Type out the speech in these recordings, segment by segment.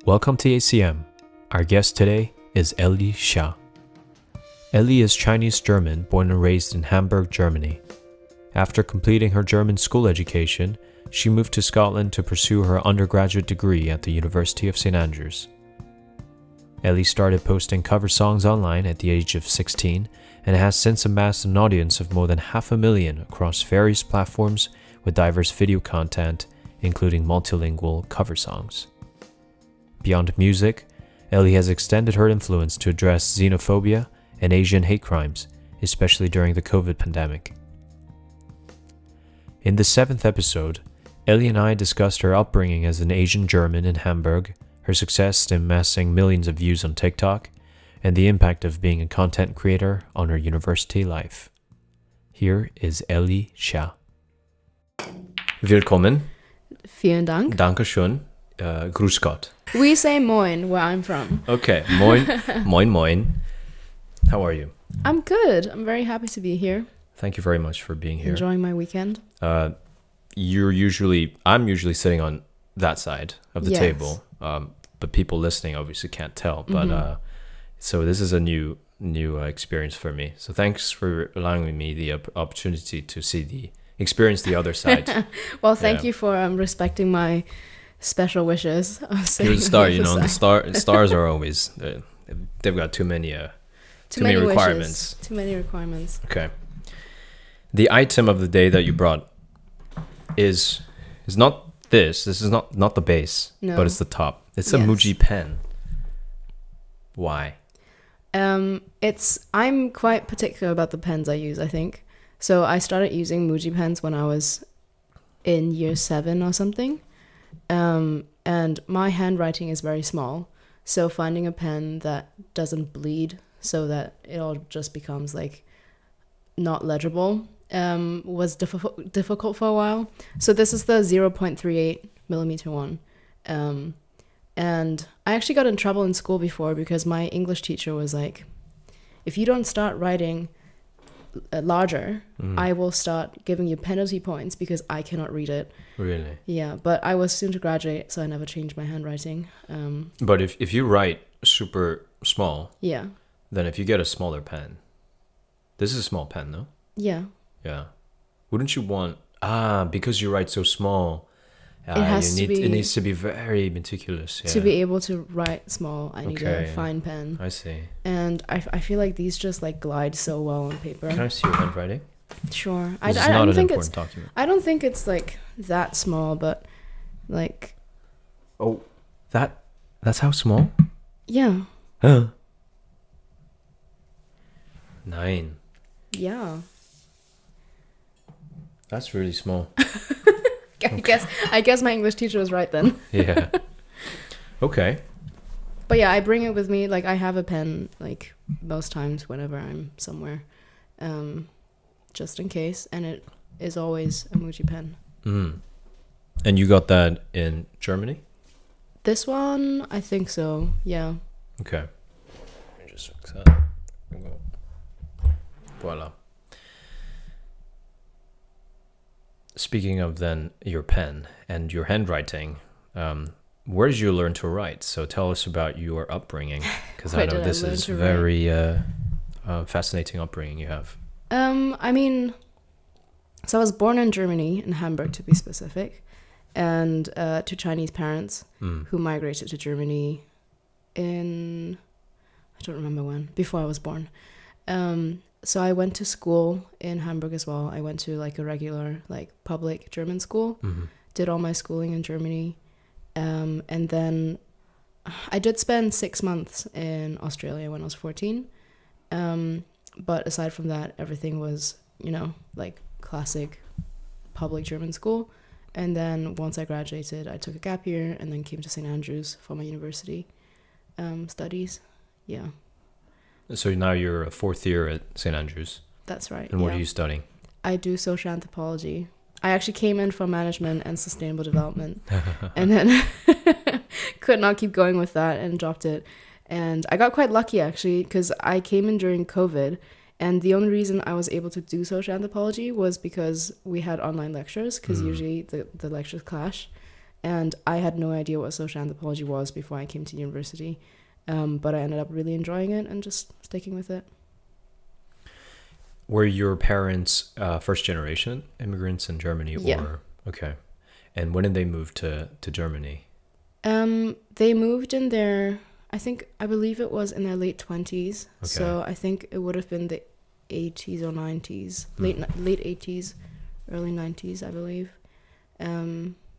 Welcome to ACM. Our guest today is Elly Xia. Elly is Chinese-German, born and raised in Hamburg, Germany. After completing her German school education, she moved to Scotland to pursue her undergraduate degree at the University of St Andrews. Elly started posting cover songs online at the age of 16 and has since amassed an audience of more than 500,000 across various platforms with diverse video content, including multilingual cover songs. Beyond music, Elly has extended her influence to address xenophobia and Asian hate crimes, especially during the COVID pandemic. In the 7th episode, Elly and I discussed her upbringing as an Asian German in Hamburg, her success in amassing millions of views on TikTok, and the impact of being a content creator on her university life. Here is Elly Xia. Willkommen. Vielen Dank. Dankeschön. Grüß Gott. We say moin where I'm from. Okay, moin, moin, moin. How are you? I'm good. I'm very happy to be here. Thank you very much for being here. Enjoying my weekend. I'm usually sitting on that side of the table, but people listening obviously can't tell. But so this is a new experience for me. So thanks for allowing me the opportunity to experience the other side. Well, thank you for respecting my special wishes. You're the star, you know. The stars are always they've got too many requirements. Too many requirements. Okay. The item of the day that you brought is not this. This is not the base, but it's the top. It's a Muji pen. Why? I'm quite particular about the pens I use, I think. So I started using Muji pens when I was in year 7 or something. And my handwriting is very small. So finding a pen that doesn't bleed so that it all just becomes like not legible was difficult for a while. So this is the 0.38 millimeter one. And I actually got in trouble in school before because my English teacher was like, if you don't start writing larger, I will start giving you penalty points because I cannot read it. Really? Yeah, but I was soon to graduate, so I never changed my handwriting. But if you write super small, then if you get a smaller pen, this is a small pen, no? Yeah. Yeah. Wouldn't you want because you write so small? It needs to be very meticulous. Yeah. To be able to write small, I need a fine pen. I see. And I feel like these just like glide so well on paper. Can I see your handwriting? Sure. This is not an important document. I don't think it's like that small, but like. Oh, that's how small? Yeah. Huh. 9. Yeah. That's really small. I guess my English teacher was right then. Yeah. Okay. But yeah, I bring it with me. Like I have a pen like most times whenever I'm somewhere, just in case. And it is always a Muji pen. And you got that in Germany? This one, I think so. Yeah. Okay. Let me just fix that. Voila. Speaking of then your pen and your handwriting, where did you learn to write? So tell us about your upbringing, because I know this is very fascinating upbringing you have. I mean, so I was born in Germany, in Hamburg to be specific, and to Chinese parents who migrated to Germany in, I don't remember when, before I was born. So I went to school in Hamburg as well. I went to like a regular like public German school, did all my schooling in Germany. And then I did spend 6 months in Australia when I was 14. But aside from that, everything was, like classic public German school. And then once I graduated, I took a gap year and then came to St Andrews for my university studies. Yeah. So now you're a 4th year at St Andrews. That's right. And what are you studying? I do social anthropology. I actually came in for management and sustainable development and then could not keep going with that and dropped it. And I got quite lucky actually because I came in during COVID, and the only reason I was able to do social anthropology was because we had online lectures, because usually the lectures clash. And I had no idea what social anthropology was before I came to university. But I ended up really enjoying it and just sticking with it. Were your parents first generation immigrants in Germany? Yeah. Or okay. And when did they move to Germany? They moved in their, I believe it was in their late 20s. Okay. So I think it would have been the 80s or 90s, late 80s, early 90s, I believe.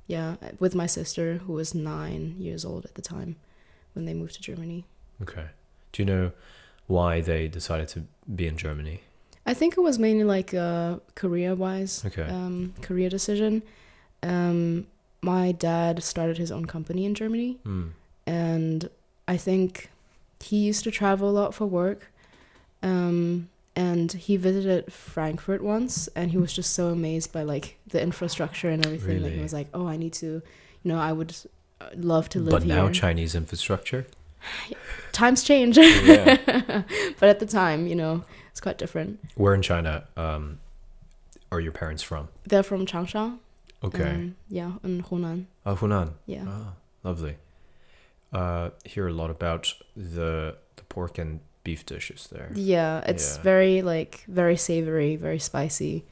Yeah, with my sister, who was 9 years old at the time when they moved to Germany. Okay. Do you know why they decided to be in Germany? I think it was mainly like career-wise, Okay. career decision. My dad started his own company in Germany, and I think he used to travel a lot for work. And he visited Frankfurt once, and he was just so amazed by like the infrastructure and everything. Really? Like he was like, "Oh, I need to, I would love to live But here." now Chinese infrastructure? Times change. Yeah. But at the time, it's quite different. Where in China are your parents from? They're from Changsha. Okay. Yeah, in Hunan. Oh, Hunan. Yeah. Oh, lovely. Hear a lot about the pork and beef dishes there. Yeah, it's Yeah. very savory, very spicy.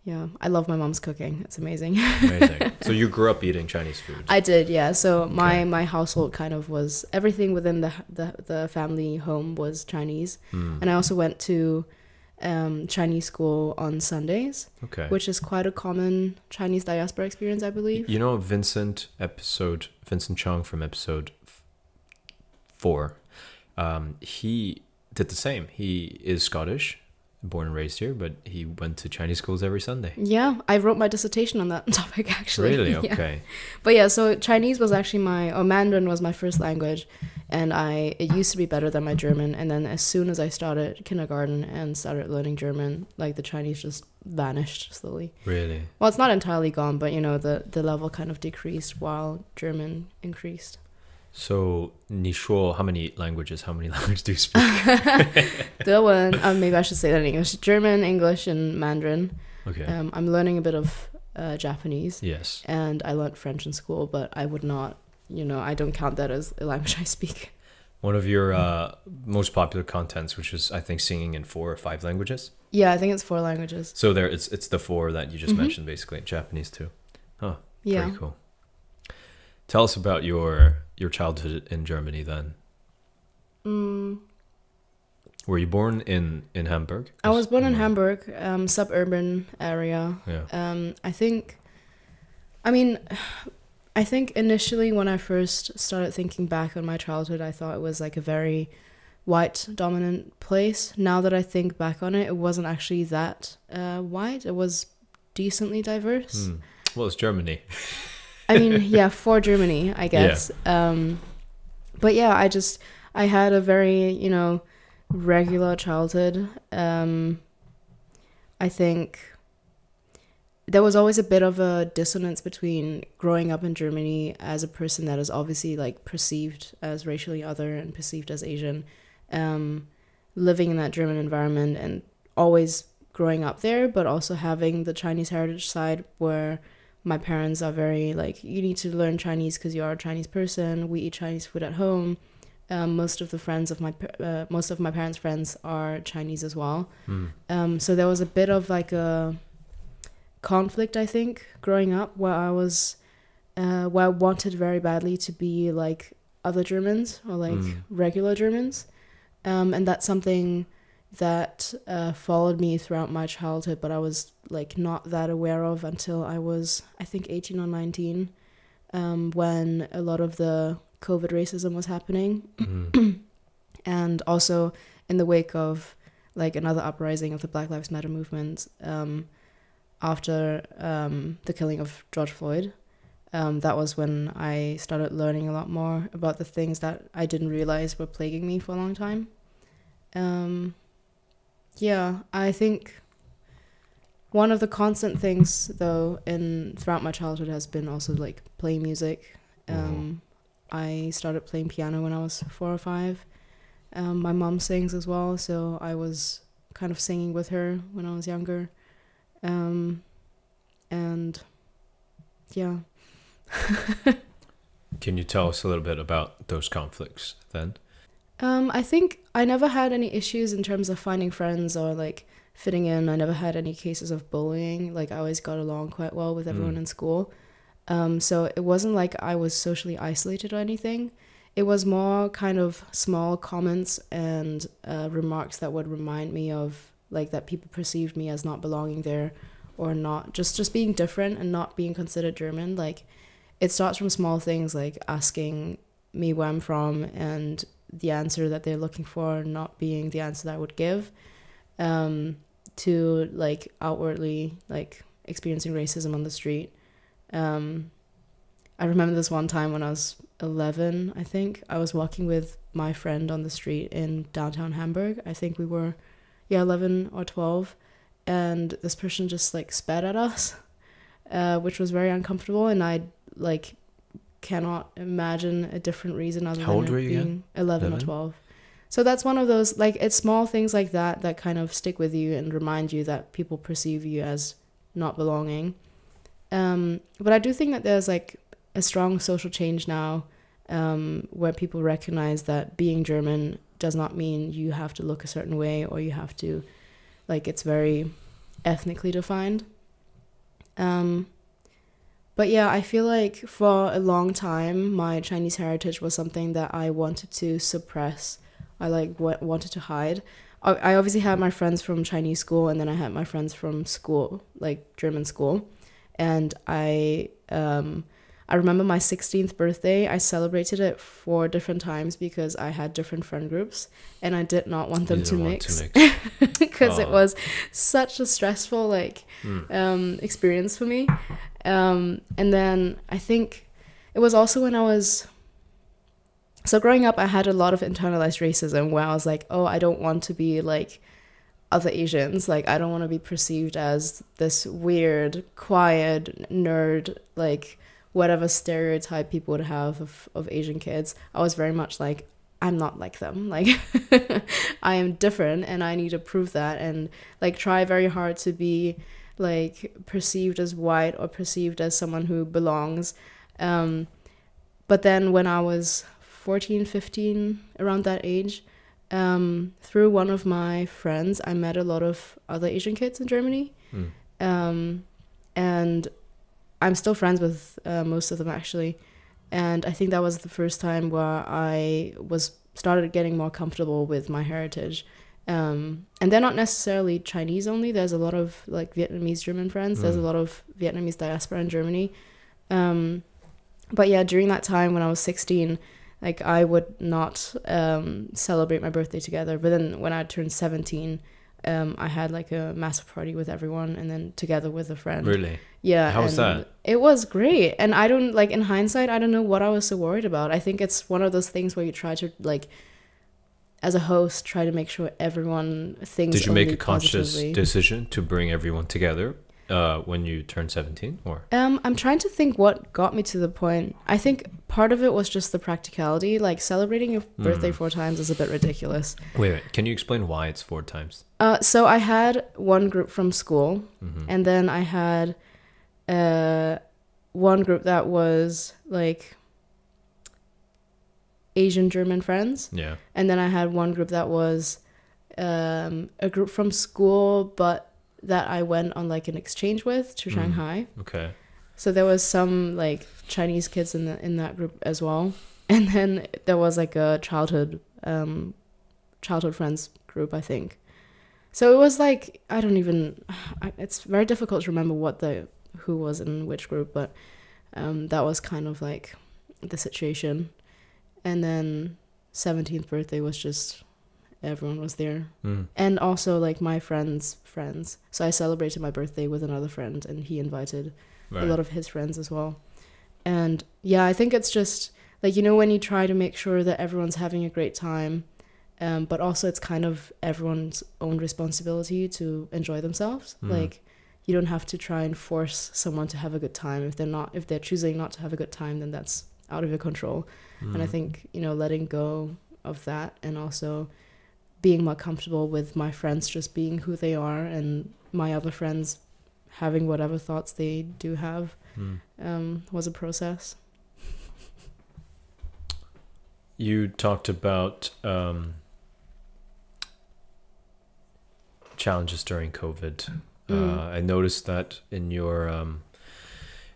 Yeah, I love my mom's cooking. It's amazing. Amazing. So you grew up eating Chinese food? I did, yeah. So Okay. my household kind of was, everything within the family home was Chinese. And I also went to Chinese school on Sundays, Okay. which is quite a common Chinese diaspora experience, I believe. You know Vincent Chung from episode 4, he did the same. He is Scottish, born and raised here, but he went to Chinese schools every Sunday. Yeah, I wrote my dissertation on that topic, actually. Really? Yeah. Okay. But yeah, so Chinese was actually Mandarin was my first language, and it used to be better than my German. And then as soon as I started kindergarten and started learning German, like the Chinese just vanished slowly. Really? Well, it's not entirely gone, but the level kind of decreased while German increased. So, 你说 how many languages do you speak? 德文, maybe I should say that in English. German, English, and Mandarin. Okay. I'm learning a bit of Japanese. Yes. And I learned French in school, but I would not, I don't count that as a language I speak. One of your most popular contents, which is, I think, singing in 4 or 5 languages. Yeah, I think it's 4 languages. So there, it's the 4 that you just mentioned, basically. Japanese too. Oh, Yeah. very cool. Tell us about your childhood in Germany then. Were you born in Hamburg? I was born in Hamburg, suburban area. Yeah. I think initially when I first started thinking back on my childhood, I thought it was like a very white dominant place. Now that I think back on it, it wasn't actually that white. It was decently diverse. Well, it's Germany. I mean, yeah, for Germany, I guess. Yeah. But yeah, I had a very, regular childhood. I think there was always a bit of a dissonance between growing up in Germany as a person that is obviously like perceived as racially other and perceived as Asian, living in that German environment and always growing up there, but also having the Chinese heritage side where my parents are very like, you need to learn Chinese because you are a Chinese person. We eat Chinese food at home. Most of my parents' friends are Chinese as well. So there was a bit of like a conflict, I think, growing up where I wanted very badly to be like other Germans or like regular Germans. And that's something that followed me throughout my childhood, but I was like not that aware of until I was, I think, 18 or 19, when a lot of the COVID racism was happening. And also in the wake of like another uprising of the Black Lives Matter movement, after the killing of George Floyd. That was when I started learning a lot more about the things that I didn't realize were plaguing me for a long time. Yeah, I think one of the constant things though throughout my childhood has been also like playing music. I started playing piano when I was 4 or 5. My mom sings as well, so I was kind of singing with her when I was younger. And yeah, Can you tell us a little bit about those conflicts then? I think I never had any issues in terms of finding friends or like fitting in. I never had any cases of bullying. Like I always got along quite well with everyone in school. So it wasn't like I was socially isolated or anything. It was more kind of small comments and remarks that would remind me of like that people perceived me as not belonging there or not just being different and not being considered German. Like it starts from small things like asking me where I'm from and the answer that they're looking for not being the answer that I would give, to like outwardly like experiencing racism on the street. I remember this one time when I was 11, I think. I was walking with my friend on the street in downtown Hamburg. I think we were, 11 or 12. And this person just like spat at us, which was very uncomfortable. And I like cannot imagine a different reason other How old than were it you being again? 11 or 12. So that's one of those, like, it's small things like that that kind of stick with you and remind you that people perceive you as not belonging. But I do think that there's like a strong social change now, where people recognize that being German does not mean you have to look a certain way or you have to, like, it's very ethnically defined. But yeah, I feel like for a long time, my Chinese heritage was something that I wanted to suppress. I like wanted to hide. I obviously had my friends from Chinese school, and then I had my friends from school, like German school. And I remember my 16th birthday, I celebrated it 4 different times because I had different friend groups and I did not want them to mix. Because it was such a stressful like experience for me. And then I think it was also when I was, so growing up I had a lot of internalized racism where I was like, oh, I don't want to be like other Asians. Like I don't want to be perceived as this weird, quiet nerd, like whatever stereotype people would have of Asian kids. I was very much like, I'm not like them. Like I am different and I need to prove that and like try very hard to be like perceived as white or perceived as someone who belongs. But then when I was 14, 15, around that age, through one of my friends, I met a lot of other Asian kids in Germany. And I'm still friends with most of them actually. And I think that was the first time where I started getting more comfortable with my heritage. And they're not necessarily Chinese only. There's a lot of like Vietnamese German friends. There's a lot of Vietnamese diaspora in Germany. But yeah, during that time when I was 16, like I would not celebrate my birthday together. But then when I turned 17, I had like a massive party with everyone and then together with a friend. Really? Yeah. How was that? It was great. And I don't, like, in hindsight, I don't know what I was so worried about. I think it's one of those things where you try to, like, as a host, try to make sure everyone thinks. Did you make a conscious decision to bring everyone together when you turned 17? Or I'm trying to think what got me to the point. I think part of it was just the practicality. Like, celebrating your birthday 4 times is a bit ridiculous. Wait. Can you explain why it's 4 times? So I had one group from school, and then I had one group that was like Asian German friends. Yeah. And then I had one group that was a group from school, but that I went on like an exchange with to Shanghai. Okay. So there was some like Chinese kids in that group as well. And then there was like a childhood friends group, I think. So it was like, it's very difficult to remember who was in which group, but that was kind of like the situation. And then 17th birthday was just, everyone was there. And also like my friends. So I celebrated my birthday with another friend and he invited a lot of his friends as well. And yeah, I think it's just like, you know, when you try to make sure that everyone's having a great time, but also it's kind of everyone's own responsibility to enjoy themselves. Like you don't have to try and force someone to have a good time. If they're choosing not to have a good time, then that's out of your control. And I think, you know, letting go of that and also being more comfortable with my friends just being who they are and my other friends having whatever thoughts they do have was a process. You talked about challenges during COVID. I noticed that in your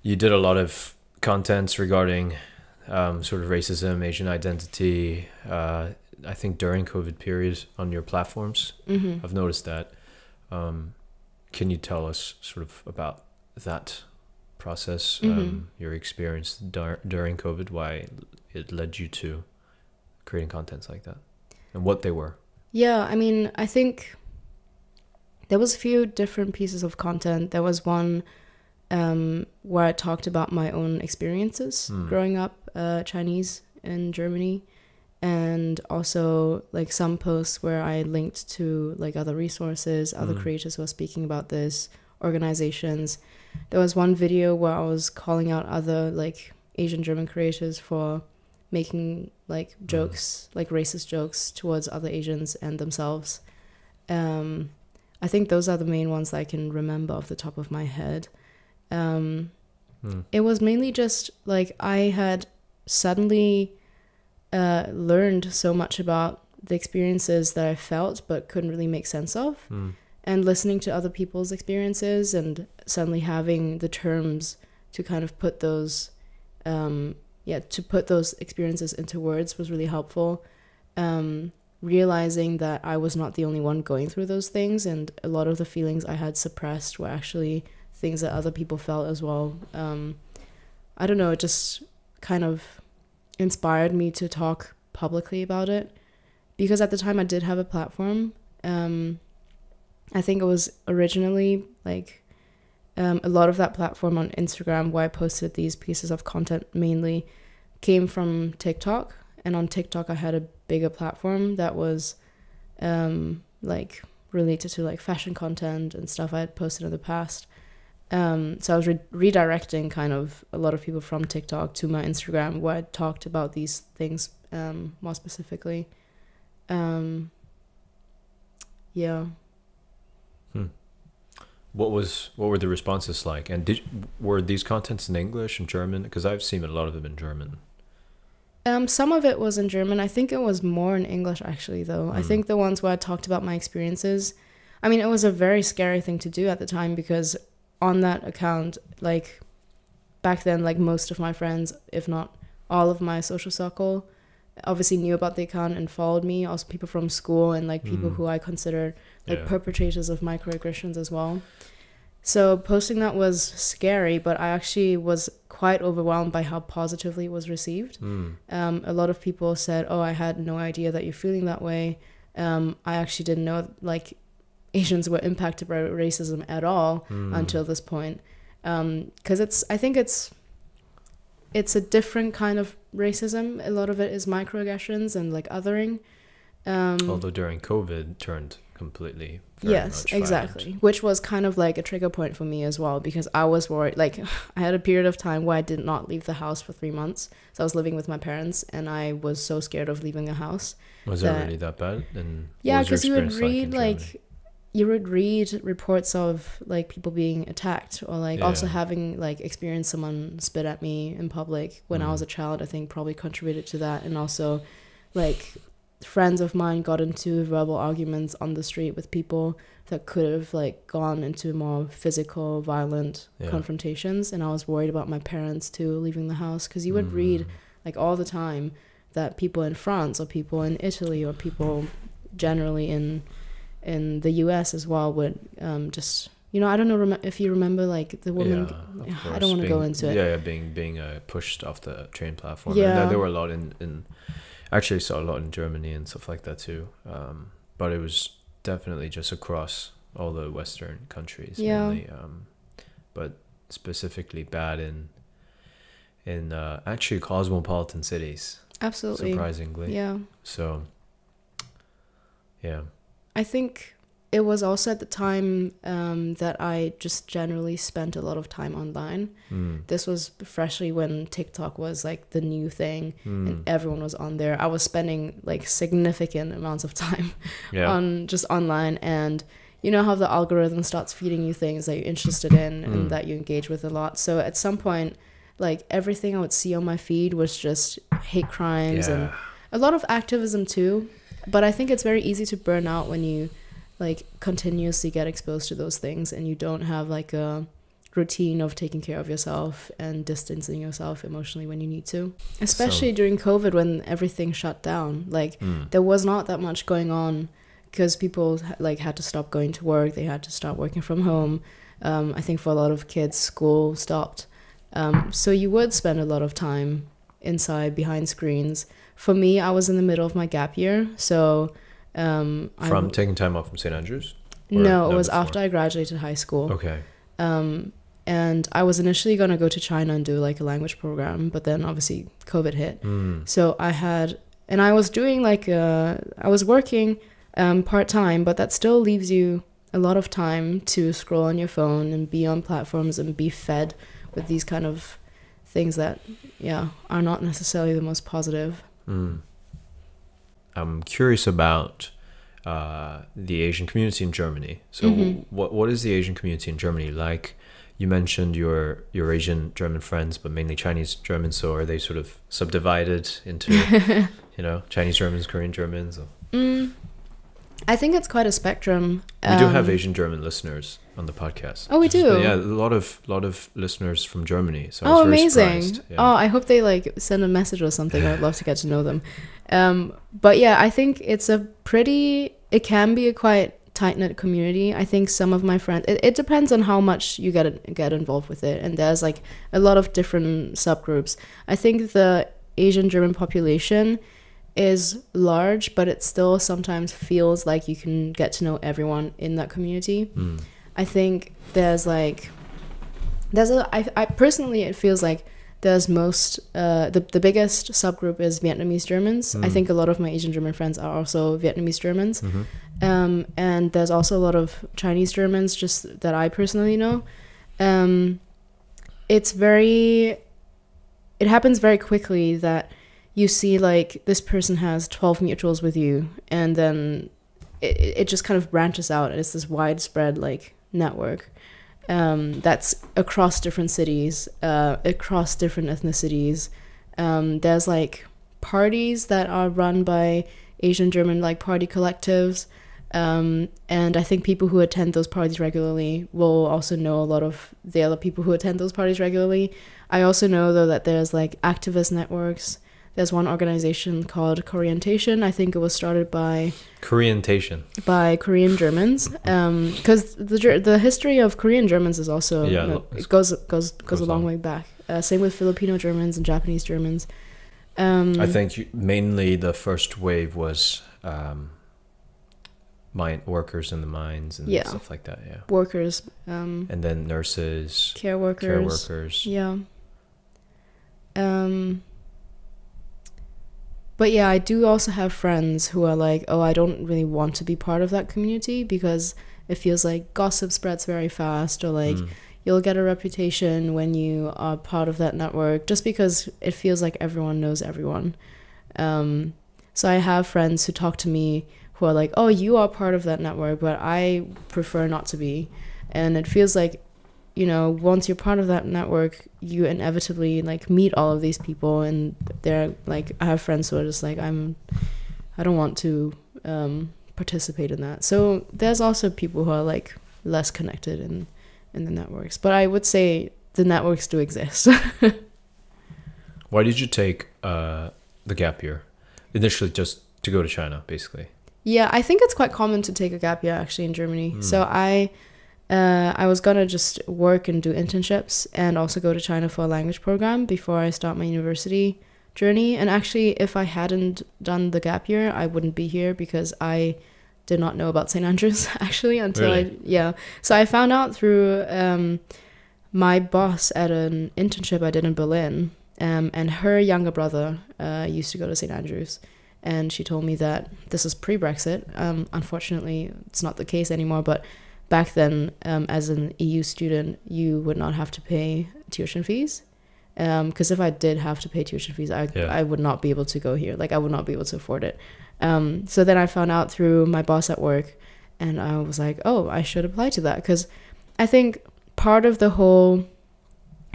you did a lot of contents regarding sort of racism, Asian identity, I think during COVID period on your platforms. I've noticed that. Can you tell us sort of about that process, your experience during COVID, why it led you to creating contents like that, and what they were? Yeah, I mean, I think there was a few different pieces of content. There was one where I talked about my own experiences growing up Chinese in Germany, and also like some posts where I linked to like other resources, other creators who are speaking about this, organizations. There was one video where I was calling out other like Asian German creators for making like jokes, like racist jokes towards other Asians and themselves. I think those are the main ones that I can remember off the top of my head. It was mainly just like I had suddenly learned so much about the experiences that I felt but couldn't really make sense of. And listening to other people's experiences and suddenly having the terms to kind of put those to put those experiences into words was really helpful. Realizing that I was not the only one going through those things, and a lot of the feelings I had suppressed were actually things that other people felt as well. I don't know, it just kind of inspired me to talk publicly about it, because at the time I did have a platform. I think it was originally like a lot of that platform on Instagram where I posted these pieces of content mainly came from TikTok, and on TikTok I had a bigger platform that was like related to like fashion content and stuff I had posted in the past. So I was redirecting kind of a lot of people from TikTok to my Instagram where I talked about these things more specifically. Yeah. What were the responses like? And were these contents in English and German? Because I've seen a lot of them in German. Some of it was in German. I think it was more in English actually, though. I think the ones where I talked about my experiences, I mean, it was a very scary thing to do at the time, because on that account, like back then, like most of my friends, if not all of my social circle, obviously knew about the account and followed me. Also people from school and like people who I considered like perpetrators of microaggressions as well. So posting that was scary, but I actually was quite overwhelmed by how positively it was received. A lot of people said, oh, I had no idea that you're feeling that way. I actually didn't know like Asians were impacted by racism at all until this point. Because I think it's a different kind of racism. A lot of it is microaggressions and like othering. Although during COVID turned completely yes, exactly, violent. Which was kind of like a trigger point for me as well, because I was worried. Like I had a period of time where I did not leave the house for 3 months, so I was living with my parents and I was so scared of leaving the house. Was that really that bad? And yeah, because you would read you would read reports of like people being attacked, or like also having like experienced someone spit at me in public when I was a child. I think probably contributed to that. And also like friends of mine got into verbal arguments on the street with people that could have like gone into more physical violent confrontations, and I was worried about my parents too leaving the house, because you would read like all the time that people in France or people in Italy or people generally in the US as well would just, you know, I don't know if you remember like the woman, I don't want to go into it. Being pushed off the train platform. And there were a lot in actually saw a lot in Germany and stuff like that too. But it was definitely just across all the Western countries mainly. But specifically bad in actually cosmopolitan cities. Absolutely. Surprisingly. Yeah. So yeah. I think it was also at the time that I just generally spent a lot of time online. This was freshly when TikTok was like the new thing and everyone was on there. I was spending like significant amounts of time on just online, and you know how the algorithm starts feeding you things that you're interested in and that you engage with a lot. So at some point, like everything I would see on my feed was just hate crimes and a lot of activism too. But I think it's very easy to burn out when you like continuously get exposed to those things and you don't have like a routine of taking care of yourself and distancing yourself emotionally when you need to, especially during COVID when everything shut down. Like there was not that much going on because people like had to stop going to work, they had to start working from home. I think for a lot of kids, school stopped, so you would spend a lot of time inside behind screens. For me, I was in the middle of my gap year, so from taking time off from St. Andrews? No, it was before? After I graduated high school. Okay. And I was initially going to go to China and do like a language program, but then obviously COVID hit. So I was doing like, I was working part-time, but that still leaves you a lot of time to scroll on your phone and be on platforms and be fed with these kind of things that, are not necessarily the most positive. I'm curious about the Asian community in Germany. So what is the Asian community in Germany like? You mentioned your Asian German friends, but mainly Chinese Germans. So are they sort of subdivided into, Chinese Germans, Korean Germans? I think it's quite a spectrum. We do have Asian German listeners on the podcast. Oh, we do? Yeah, a lot of listeners from Germany. So I was very amazing. surprised. Yeah. Oh, I hope they like send a message or something. I'd love to get to know them. But yeah, I think it can be a quite tight-knit community. I think some of my friends, it depends on how much you get involved with it, and there's like a lot of different subgroups. I think the Asian German population is large, but it still sometimes feels like you can get to know everyone in that community. I think I personally, it feels like there's the biggest subgroup is Vietnamese Germans. I think a lot of my Asian German friends are also Vietnamese Germans. And there's also a lot of Chinese Germans just that I personally know. It happens very quickly that you see like this person has 12 mutuals with you, and then it just kind of branches out, and it's this widespread like network that's across different cities, across different ethnicities. There's like parties that are run by Asian German like party collectives, and I think people who attend those parties regularly will also know a lot of the other people who attend those parties regularly. I also know though that there's like activist networks. There's one organization called Koreantation. I think it was started by Korean Germans. Because the history of Korean Germans is also it goes a long way back. Same with Filipino Germans and Japanese Germans. I think mainly the first wave was workers in the mines and stuff like that. Yeah, workers. And then nurses, care workers. Yeah. But yeah, I do also have friends who are like, oh, I don't really want to be part of that community because it feels like gossip spreads very fast, or like you'll get a reputation when you are part of that network just because it feels like everyone knows everyone. So I have friends who talk to me who are like, oh, you are part of that network, but I prefer not to be. And it feels like, once you're part of that network, you inevitably like meet all of these people, and they're like, I have friends who are just like, I don't want to participate in that. So there's also people who are like less connected in the networks, but I would say the networks do exist. Why did you take the gap year? Initially just to go to China, basically. Yeah, I think it's quite common to take a gap year actually in Germany. So I was gonna just work and do internships and also go to China for a language program before I start my university journey. And actually, if I hadn't done the gap year, I wouldn't be here because I did not know about St. Andrews actually until really? So I found out through my boss at an internship I did in Berlin, and her younger brother used to go to St. Andrews. And she told me that this is pre-Brexit. Unfortunately, it's not the case anymore, but back then, as an EU student, you would not have to pay tuition fees. Because if I did have to pay tuition fees, I would not be able to go here. Like, I would not be able to afford it. So then I found out through my boss at work And I was like, oh, I should apply to that, because I think part of the whole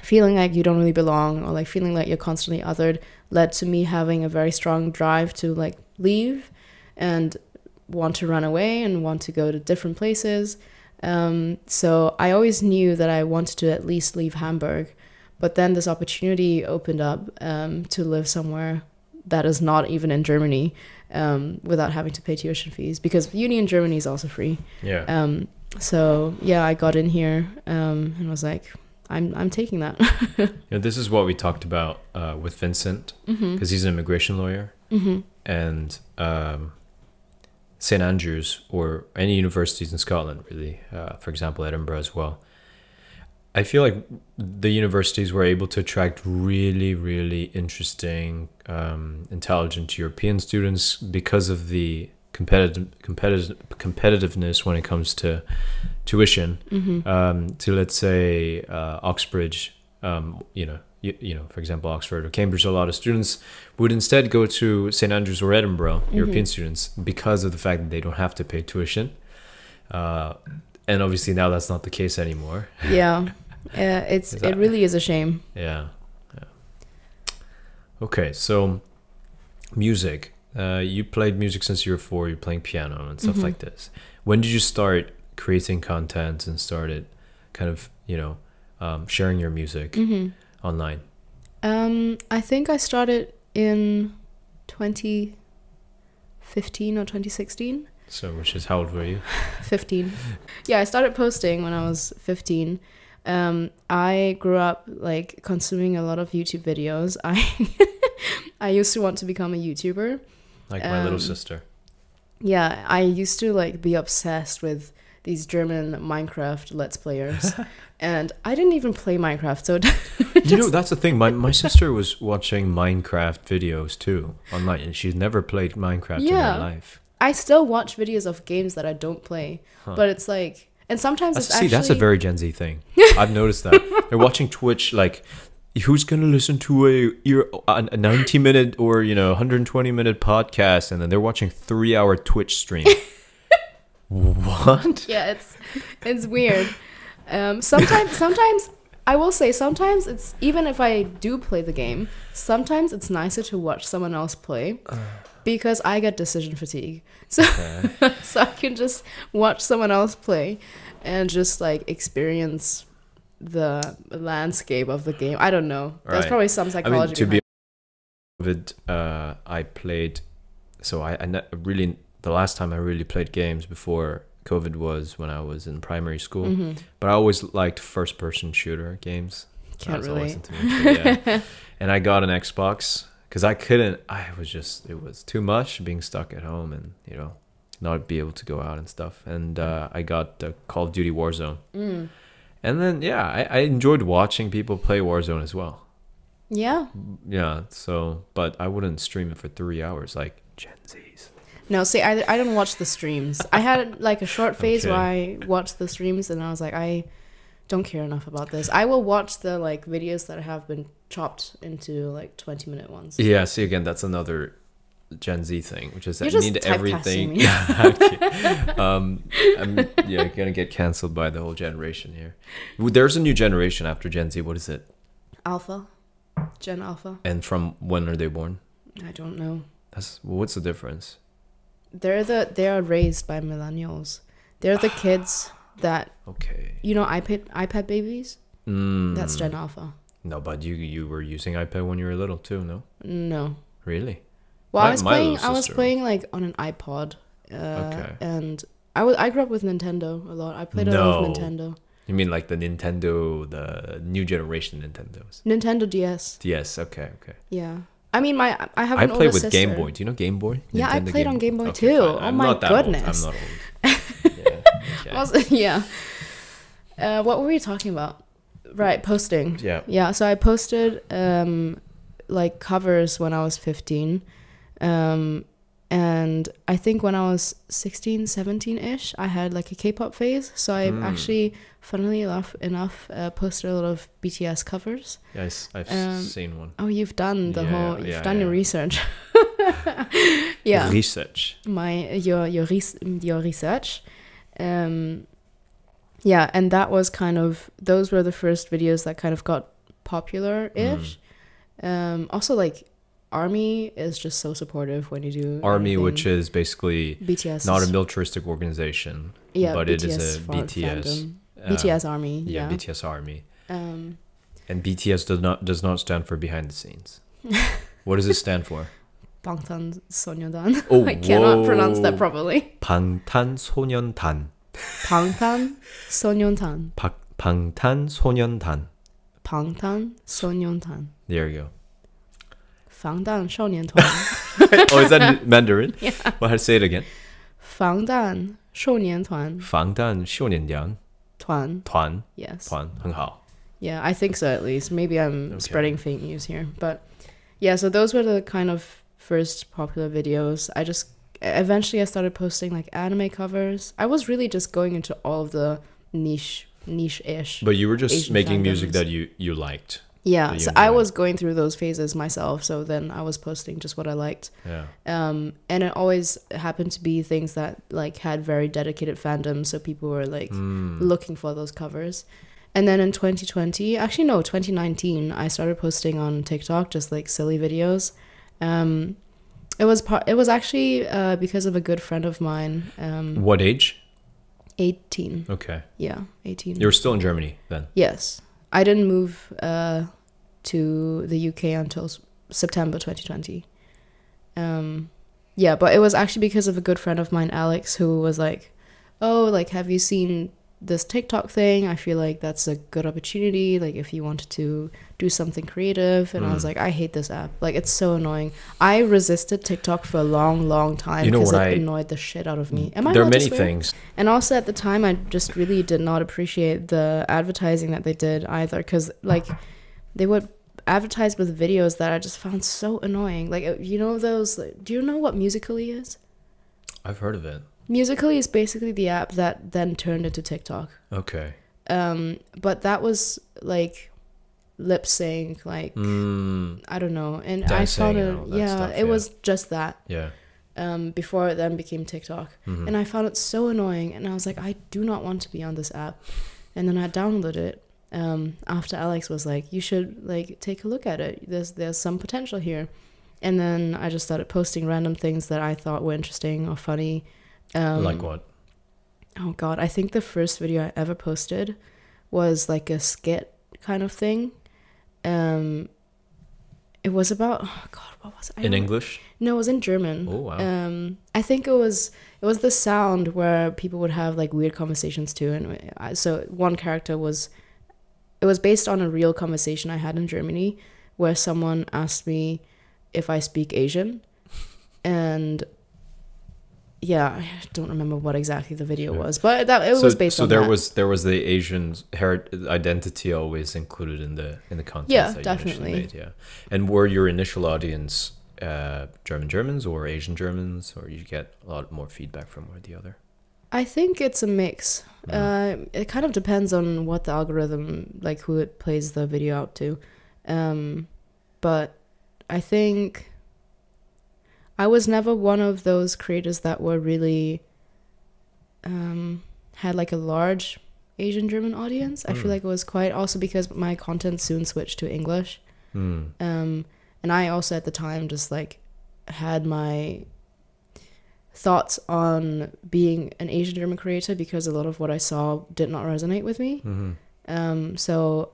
feeling like you don't really belong, or like feeling like you're constantly othered, led to me having a very strong drive to like leave and want to run away and want to go to different places. So I always knew that I wanted to at least leave Hamburg, but then this opportunity opened up to live somewhere that is not even in Germany, without having to pay tuition fees, because uni in Germany is also free. Yeah. So yeah, I got in here and was like, I'm taking that. This is what we talked about with Vincent, because he's an immigration lawyer, and St. Andrews, or any universities in Scotland, really, for example, Edinburgh as well. I feel like the universities were able to attract really, really interesting, intelligent European students because of the competitiveness when it comes to tuition. To, let's say, Oxbridge, for example, Oxford or Cambridge, a lot of students would instead go to St. Andrews or Edinburgh, European students, because of the fact that they don't have to pay tuition. And obviously now that's not the case anymore. Yeah. It really is a shame. Yeah. Okay, so music. You played music since you were 4. You're playing piano and stuff like this. When did you start creating content and started kind of, sharing your music online? I think I started in 2015 or 2016. So, which is, how old were you? 15. Yeah, I started posting when I was 15. I grew up like consuming a lot of YouTube videos. I used to want to become a YouTuber. Like my little sister. Yeah, I used to like be obsessed with these German Minecraft Let's Players. And I didn't even play Minecraft, so that's the thing. My sister was watching Minecraft videos too online, and she's never played Minecraft in her life. I still watch videos of games that I don't play, but it's like, and sometimes that's a very Gen Z thing. I've noticed that. They're watching Twitch, like, who's going to listen to a 90-minute or 120-minute podcast, and then they're watching 3-hour Twitch stream. What? Yeah, it's weird. Sometimes I will say, sometimes it's, even if I do play the game, sometimes it's nicer to watch someone else play, because I get decision fatigue. So so I can just watch someone else play and just like experience the landscape of the game. I don't know. There's probably some psychology. To be honest, I played. So really, the last time I really played games before COVID was when I was in primary school. But I always liked first-person shooter games. Can't relate. Yeah. And I got an Xbox because I couldn't. It was too much being stuck at home and not be able to go out and stuff. And I got Call of Duty Warzone. And then I enjoyed watching people play Warzone as well. Yeah. So, but I wouldn't stream it for 3 hours like Gen Zs. No, see, I don't watch the streams. I had like a short phase where I watched the streams, and I was like, I don't care enough about this. I will watch the like videos that have been chopped into like 20-minute ones. Yeah, see, again, that's another Gen Z thing, which is that you need everything. Me. I'm gonna get canceled by the whole generation here. There's a new generation after Gen Z. What is it? Alpha. Gen Alpha. And from when are they born? I don't know. What's the difference? They are raised by millennials. They're the kids that iPad babies. That's Gen Alpha. No, but you were using iPad when you were little too, no? No. Really? Well, I was playing like on an iPod. And I grew up with Nintendo a lot. I played a lot of Nintendo. You mean like the new generation Nintendos? Nintendo DS. DS, okay. Yeah. I mean, I have an older sister. I played with Game Boy. Do you know Game Boy? Yeah, I played on Game Boy too. Fine. Oh my goodness. I'm not old. Yeah. What were we talking about? Right, posting. Yeah. Yeah, so I posted like covers when I was 15. And I think when I was 16, 17-ish, I had like a K-pop phase. So I actually, funnily enough, posted a lot of BTS covers. Yes, I've seen one. Oh, you've done you've done your research. Yeah. Research. Your research. Yeah, and that was those were the first videos that kind of got popular-ish. Also, like, Army is just so supportive when you do Army, anything. which is basically BTS not is, a militaristic organization, yeah, but BTS it is a BTS. Fandom. BTS Army, yeah. BTS Army. And BTS does not stand for behind the scenes. What does it stand for? 방탄소년단. Oh, I cannot pronounce that properly. 방탄소년단. 방탄소년단. 방탄소년단. 방탄소년단. There you go. 防弹少年团. Oh, is that in Mandarin? Yeah. Well, how to say it again? 防弹少年团. 防弹少年团. 团. Yes. 团. 很好. Yeah, I think so at least. Maybe I'm spreading fake news here. But yeah, so those were the kind of first popular videos. Eventually I started posting like anime covers. I was really just going into all of the niche-ish. But you were just Asian making fandoms. music that you liked. Yeah, so I was going through those phases myself. So then I was posting just what I liked. Yeah. And it always happened to be things that like had very dedicated fandoms. So people were like looking for those covers. And then in 2019, I started posting on TikTok, just like silly videos. It was actually because of a good friend of mine. What age? 18. Okay. Yeah, 18. You were still in Germany then? Yes. I didn't move to the UK until September 2020. Yeah, but it was actually because of a good friend of mine, Alex, who was like, oh, like, have you seen this TikTok thing? I feel like that's a good opportunity, like, if you wanted to do something creative. And I was like, I hate this app. Like, it's so annoying. I resisted TikTok for a long time because it annoyed the shit out of me. There are many things. And also at the time, I just really did not appreciate the advertising that they did either, because like they would advertise with videos that I just found so annoying. Like, you know those, do you know what Musical.ly is? I've heard of it. Musical.ly is basically the app that then turned into TikTok. Okay. But that was like lip sync, like I don't know, and dancing, I found it it was just that. Yeah. Before it then became TikTok. And I found it so annoying, and I was like, I do not want to be on this app. And then I downloaded it after Alex was like, you should like take a look at it, there's some potential here. And then I just started posting random things that I thought were interesting or funny. Like what? Oh god, I think the first video I ever posted was like a skit kind of thing. It was about, oh god, what was it? In English? No, it was in German. Oh wow. I think it was the sound where people would have like weird conversations too, and so one character it was based on a real conversation I had in Germany where someone asked me if I speak Asian, and yeah, I don't remember what exactly the video was, but it was based on that. So there was the Asian identity always included in the content. Yeah, that definitely. You made, yeah. And were your initial audience Germans or Asian Germans, or you get a lot more feedback from one or the other? I think it's a mix. It kind of depends on what the algorithm, like who it plays the video out to. But I think I was never one of those creators that were really had like a large Asian German audience. I feel like it was quite also because my content soon switched to English. And I also at the time just like had my thoughts on being an Asian German creator because a lot of what I saw did not resonate with me. So,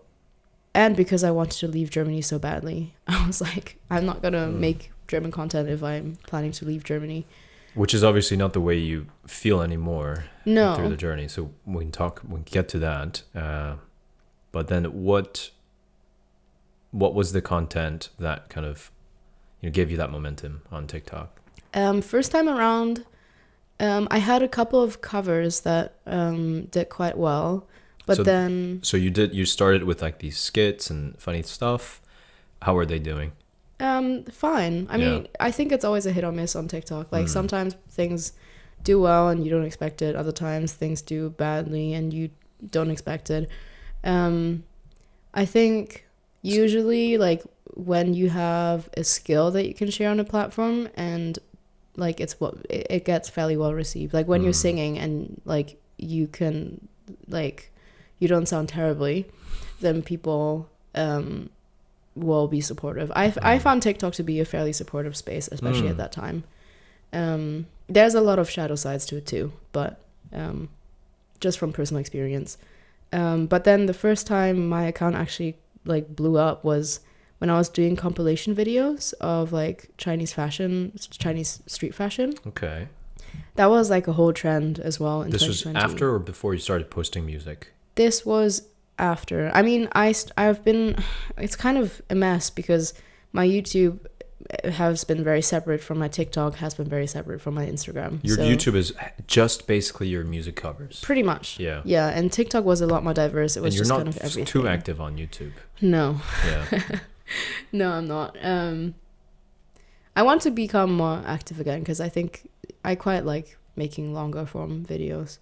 and because I wanted to leave Germany so badly, I was like, I'm not gonna make German content if I'm planning to leave Germany. Which is obviously not the way you feel anymore. No. Through the journey. So we can get to that. But then what was the content that kind of gave you that momentum on TikTok? First time around, I had a couple of covers that did quite well, but so you started with like these skits and funny stuff. How are they doing? Fine. I mean, I think it's always a hit or miss on TikTok. Like sometimes things do well and you don't expect it. Other times things do badly and you don't expect it. I think usually like when you have a skill that you can share on a platform and like it gets fairly well received. Like when you're singing and like you can, like, you don't sound terribly, then people will be supportive. I found TikTok to be a fairly supportive space, especially at that time. There's a lot of shadow sides to it too, but just from personal experience. But then the first time my account actually like blew up was when I was doing compilation videos of like Chinese street fashion. Okay. That was like a whole trend as well in This was 2020. after or before you started posting music? This was after. I mean, I've been, it's kind of a mess because my YouTube has been very separate from my TikTok, has been very separate from my Instagram. Your YouTube is just basically your music covers. Pretty much. Yeah. Yeah, and TikTok was a lot more diverse. It was And you're just not kind of everything. too active on YouTube. No. Yeah. No, I'm not. I want to become more active again because I think I quite like making longer form videos.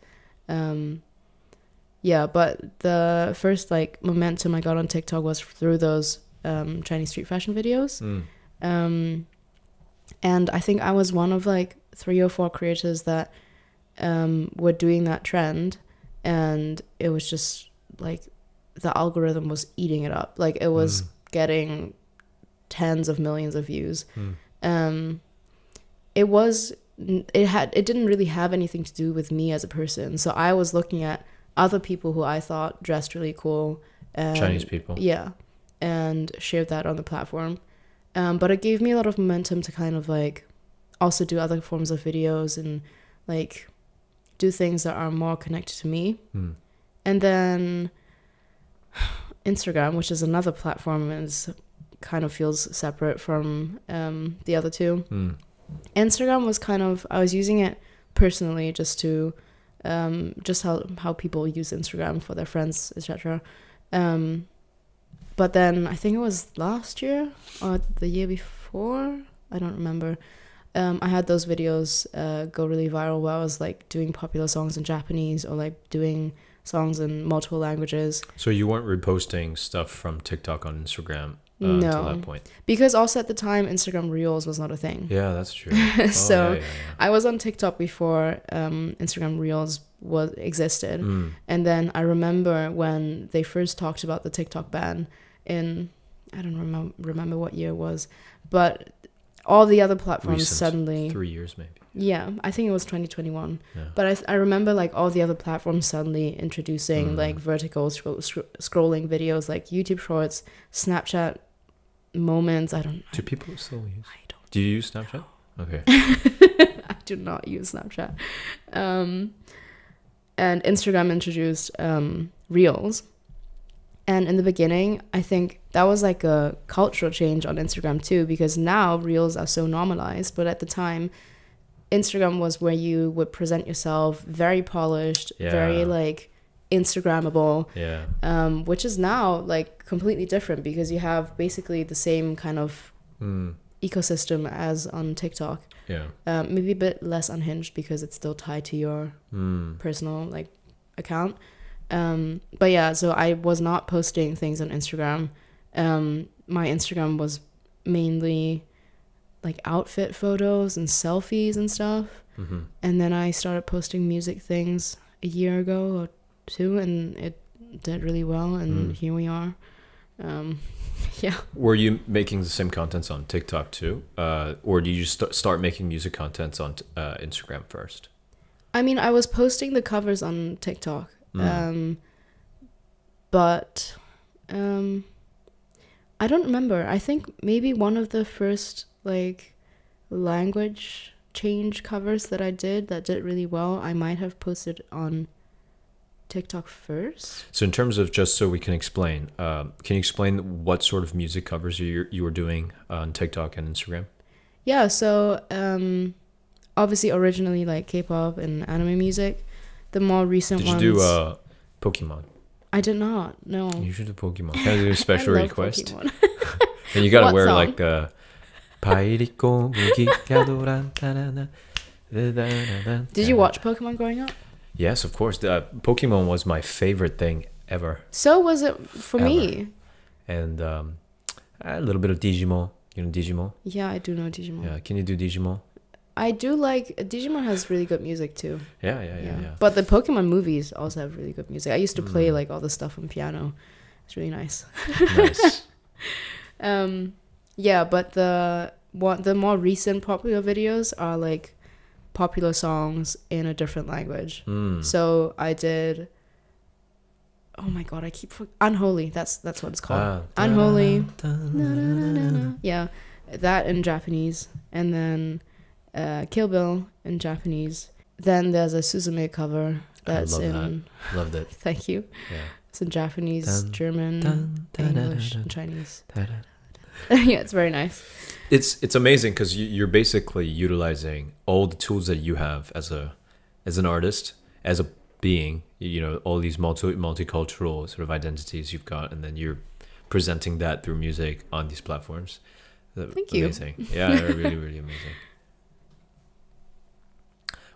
Yeah, but the first like momentum I got on TikTok was through those Chinese street fashion videos. And I think I was one of like 3 or 4 creators that were doing that trend, and it was just like the algorithm was eating it up. Like it was getting tens of millions of views. It didn't really have anything to do with me as a person. So I was looking at other people who I thought dressed really cool. Chinese people. Yeah. And shared that on the platform. But it gave me a lot of momentum to kind of like also do other forms of videos and like do things that are more connected to me. And then Instagram, which is another platform, is kind of feels separate from the other two. Instagram was kind of, I was using it personally just to just how people use Instagram for their friends, etc. But then I think it was last year or the year before, I don't remember. I had those videos go really viral where I was like doing popular songs in Japanese or like doing songs in multiple languages. So you weren't reposting stuff from TikTok on Instagram until that point? Because also at the time Instagram Reels was not a thing. Yeah, that's true. So yeah. I was on TikTok before Instagram Reels existed. And then I remember when they first talked about the TikTok ban in, I don't remember what year it was, but all the other platforms suddenly 3 years maybe. Yeah, I think it was 2021. Yeah. But I remember like all the other platforms suddenly introducing like vertical scrolling videos like YouTube Shorts, Snapchat Moments. Do people still use? I don't. Do you use Snapchat? Okay. I do not use Snapchat. And Instagram introduced Reels. And in the beginning, I think that was like a cultural change on Instagram too, because now Reels are so normalized. But at the time, Instagram was where you would present yourself very polished, very like Instagrammable, which is now like completely different because you have basically the same kind of ecosystem as on TikTok. Maybe a bit less unhinged because it's still tied to your personal like account. But yeah, so I was not posting things on Instagram. My Instagram was mainly like outfit photos and selfies and stuff. And then I started posting music things a year ago or 2, and it did really well, and here we are. Yeah. Were you making the same contents on TikTok too? Or did you start making music contents on Instagram first? I mean, I was posting the covers on TikTok. But I don't remember. I think maybe one of the first like language change covers that I did that did really well, I might have posted on TikTok first. So in terms of, just so we can explain, can you explain what sort of music covers you were doing on TikTok and Instagram? Yeah, so obviously originally like K-pop and anime music. The more recent ones. Did you do Pokemon? I did not. No. You should do Pokemon. Can I do a special request? And you gotta what wear song? like Pairiko Mugi Kadoran. Did you watch Pokemon growing up? Yes, of course. Pokemon was my favorite thing ever. So was it for me. And a little bit of Digimon. You know Digimon? Yeah, I do know Digimon. Yeah, can you do Digimon? I do like Digimon has really good music too. Yeah. But the Pokemon movies also have really good music. I used to play like all the stuff on piano. It's really nice. Nice. Yeah, but the more recent popular videos are like popular songs in a different language. So I did. Oh my god, I keep Unholy. That's what it's called. Unholy. Yeah, that in Japanese, and then Kill Bill in Japanese. Then there's a Suzume cover that's Loved it. Thank you. Yeah. It's in Japanese, German, English, and Chinese. Yeah, it's very nice. It's amazing because you're basically utilizing all the tools that you have as an artist, as a being, all these multicultural sort of identities you've got, and then you're presenting that through music on these platforms. Thank you. Amazing. Yeah, really, really amazing.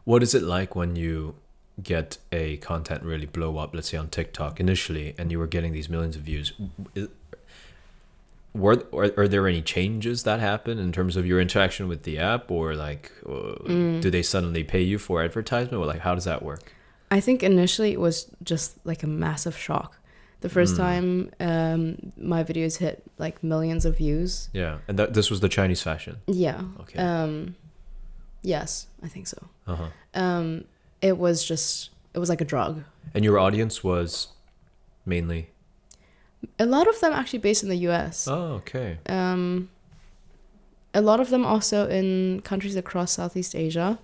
What is it like when you get a content really blow up, let's say on TikTok initially, and you were getting these millions of views? Are there any changes that happen in terms of your interaction with the app, or like do they suddenly pay you for advertisement, or like how does that work? I think initially it was just like a massive shock. The first time my videos hit like millions of views. Yeah, and this was the Chinese fashion. Yeah. Okay. Yes, I think so. It was like a drug. And your audience was mainly? A lot of them actually based in the US. Oh, okay. A lot of them also in countries across Southeast Asia.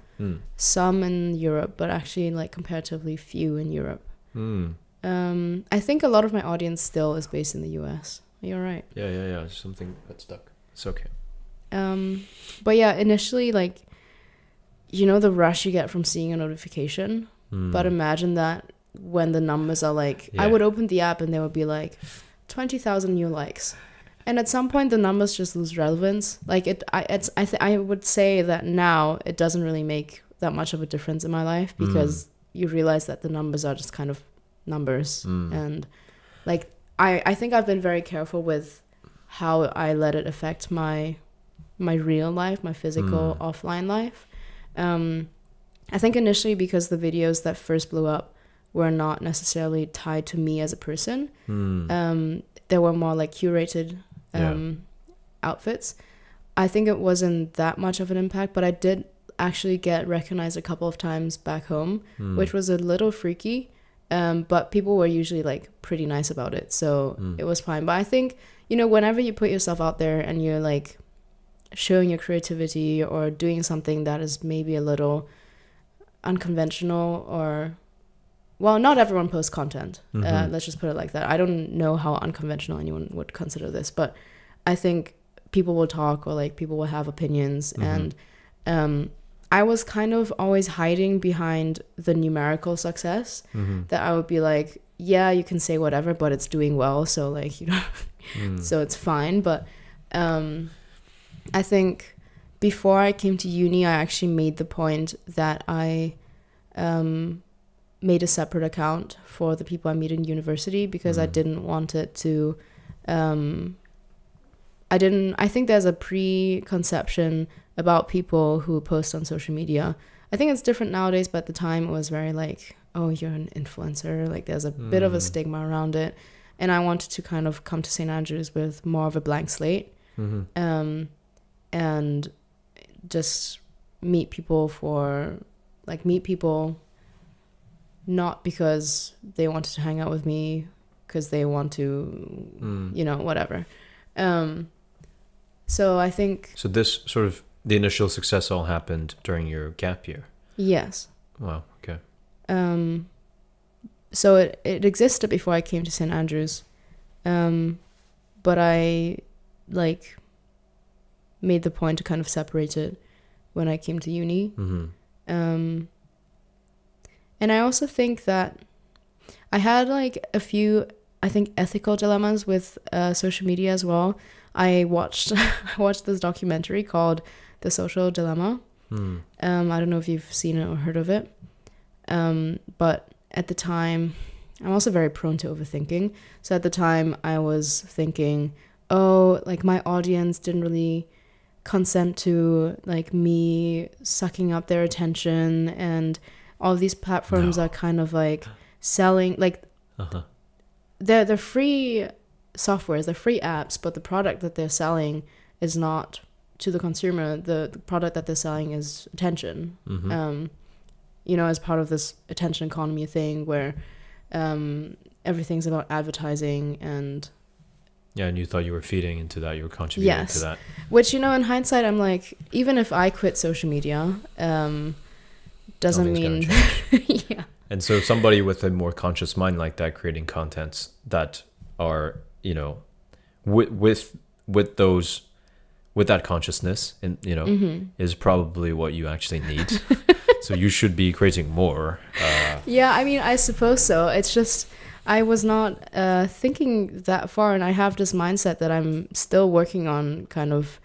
Some in Europe, but actually like comparatively few in Europe. I think a lot of my audience still is based in the US. You're right. Yeah. Something got stuck. It's okay. But yeah, initially, like, the rush you get from seeing a notification. But imagine that when the numbers are like, I would open the app and there would be like 20,000 new likes. And at some point, the numbers just lose relevance. Like I would say that now it doesn't really make that much of a difference in my life, because you realize that the numbers are just kind of numbers. And like I think I've been very careful with how I let it affect my real life, my physical offline life. I think initially, because the videos that first blew up were not necessarily tied to me as a person. They were more like curated outfits. I think it wasn't that much of an impact, but I did actually get recognized a couple of times back home, which was a little freaky. But people were usually like pretty nice about it, so it was fine. But I think, whenever you put yourself out there and you're like showing your creativity or doing something that is maybe a little unconventional, or, well, not everyone posts content. Let's just put it like that. I don't know how unconventional anyone would consider this, but I think people will talk, or like people will have opinions. And I was kind of always hiding behind the numerical success, that I would be like, yeah, you can say whatever, but it's doing well, so like, so it's fine. But I think before I came to uni, I actually made the point that I made a separate account for the people I meet in university, because I didn't want it to I think there's a preconception about people who post on social media. I think it's different nowadays, but at the time it was very like, oh, you're an influencer. Like there's a bit of a stigma around it. And I wanted to kind of come to St. Andrews with more of a blank slate, and just meet people not because they wanted to hang out with me, because they want to, whatever. So I think... So this sort of, the initial success all happened during your gap year? Yes. Wow, okay. So it existed before I came to St. Andrews. But I, like, made the point to kind of separate it when I came to uni. And I also think that I had, like, a few, I think, ethical dilemmas with social media as well. I watched this documentary called The Social Dilemma. I don't know if you've seen it or heard of it. But at the time, I'm also very prone to overthinking. So at the time, I was thinking, oh, like my audience didn't really consent to like me sucking up their attention, and all these platforms are kind of like selling like they're free softwares, they're free apps, but the product that they're selling is not to the consumer. The product that they're selling is attention. You know, as part of this attention economy thing where everything's about advertising. And yeah, and you thought you were feeding into that, you were contributing to that. Which, you know, in hindsight, I'm like, even if I quit social media, doesn't mean yeah. And so somebody with a more conscious mind like that, creating contents that are, you know, with that consciousness, and you know, is probably what you actually need. So you should be creating more. Yeah, I mean, I suppose so. It's just I was not thinking that far, and I have this mindset that I'm still working on kind of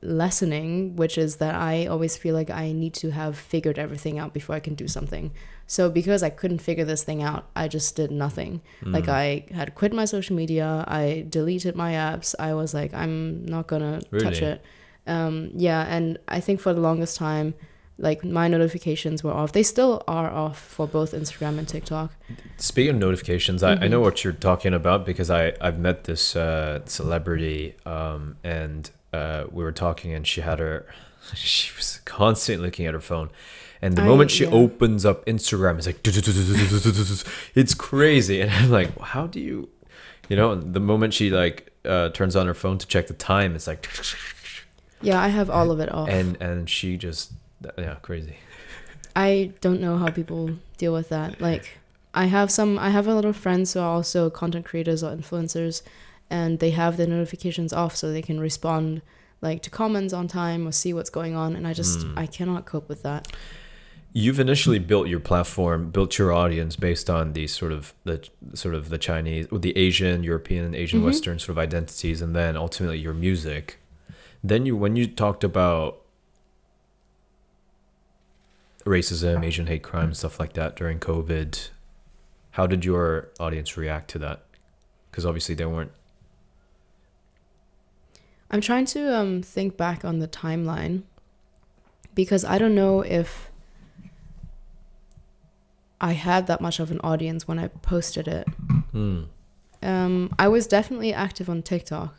lessening, which is that I always feel like I need to have figured everything out before I can do something. So because I couldn't figure this thing out, I just did nothing. Like I had quit my social media, I deleted my apps. I was like, I'm not gonna touch it. Yeah, and I think for the longest time, like my notifications were off. They still are off for both Instagram and TikTok. Speaking of notifications, I know what you're talking about, because I've met this celebrity, and we were talking, and she was constantly looking at her phone. And the moment she opens up Instagram, it's like, it's crazy. And I'm like, how do you, you know, the moment she like turns on her phone to check the time, it's like, yeah, I have all of it off. And she just, yeah, crazy. I don't know how people deal with that. Like I have a lot of friends who are also content creators or influencers, and they have their notifications off so they can respond like to comments on time or see what's going on. And I cannot cope with that. You've initially built your platform, built your audience based on these the Chinese, or the Asian, European, Asian, Western sort of identities, and then ultimately your music. Then when you talked about racism, Asian hate crime, stuff like that during COVID, how did your audience react to that? Because obviously they weren't. I'm trying to think back on the timeline, because I don't know if I had that much of an audience when I posted it. I was definitely active on TikTok.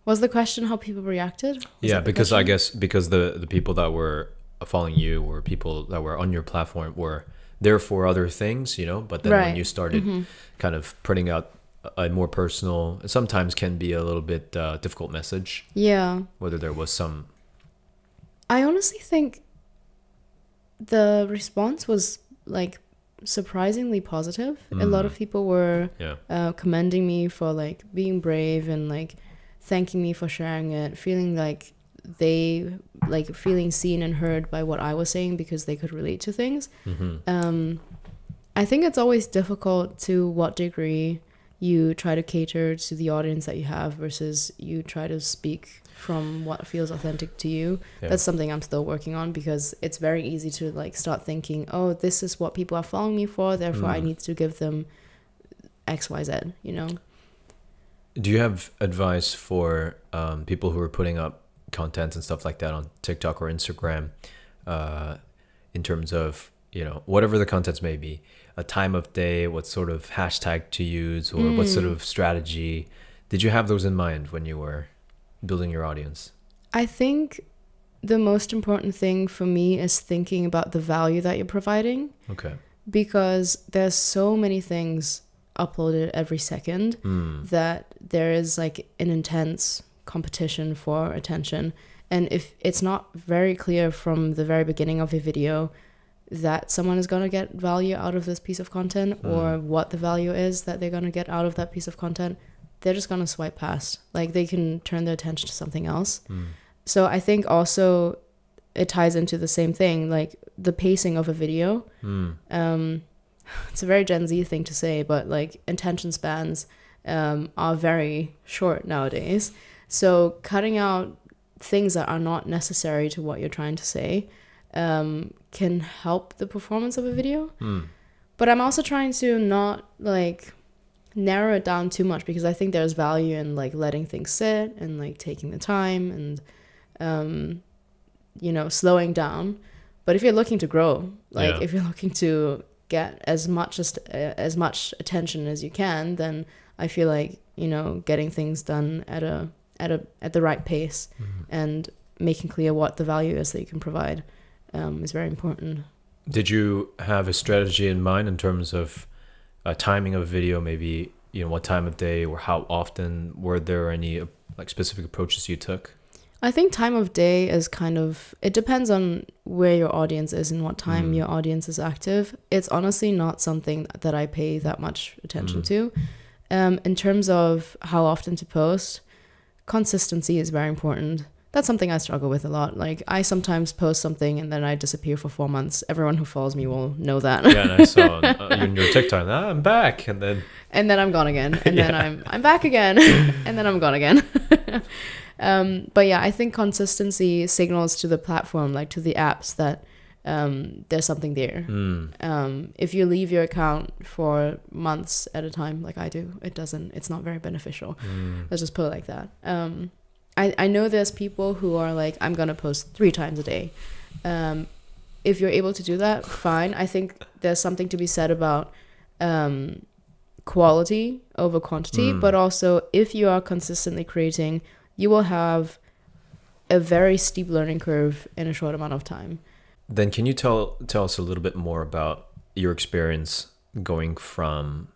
Was the question how people reacted? Yeah, because I guess because the people that were following you, or people that were on your platform, were there for other things, you know, but then when you started kind of putting out a more personal, sometimes can be a little bit difficult message. Yeah. Whether there was some. I honestly think the response was like surprisingly positive. A lot of people were commending me for like being brave, and like thanking me for sharing it, feeling like they like feeling seen and heard by what I was saying, because they could relate to things. I think it's always difficult to what degree you try to cater to the audience that you have versus you try to speak from what feels authentic to you. That's something I'm still working on, because it's very easy to like start thinking, oh, this is what people are following me for, therefore I need to give them XYZ, you know. Do you have advice for people who are putting up content and stuff like that on TikTok or Instagram, in terms of, you know, whatever the contents may be, a time of day, what sort of hashtag to use, or what sort of strategy? Did you have those in mind when you were building your audience? I think the most important thing for me is thinking about the value that you're providing. Okay. Because there's so many things uploaded every second that there is like an intense competition for attention. And if it's not very clear from the very beginning of a video that someone is going to get value out of this piece of content, or what the value is that they're going to get out of that piece of content, they're just going to swipe past. Like they can turn their attention to something else. So I think also it ties into the same thing, like the pacing of a video. It's a very Gen Z thing to say, but like attention spans are very short nowadays. So cutting out things that are not necessary to what you're trying to say can help the performance of a video. But I'm also trying to not like narrow it down too much, because I think there's value in like letting things sit and like taking the time and you know, slowing down. But if you're looking to grow, like if you're looking to get as much attention as you can, then I feel like, you know, getting things done at the right pace and making clear what the value is that you can provide is very important. Did you have a strategy in mind in terms of timing of a video, maybe, you know, what time of day or how often? Were there any like specific approaches you took? I think time of day is kind of, it depends on where your audience is and what time your audience is active. It's honestly not something that I pay that much attention to. In terms of how often to post, consistency is very important. That's something I struggle with a lot. Like, I sometimes post something and then I disappear for 4 months. Everyone who follows me will know that. Yeah, and I saw on your TikTok, I'm back, and then I'm gone again, and then I'm back again, and then I'm gone again. But yeah, I think consistency signals to the platform, like to the apps, that there's something there. If you leave your account for months at a time, like I do, it's not very beneficial. Let's just put it like that. I know there's people who are like, I'm gonna post 3 times a day. If you're able to do that, fine. I think there's something to be said about quality over quantity, but also if you are consistently creating, you will have a very steep learning curve in a short amount of time. Then can you tell us a little bit more about your experience going from,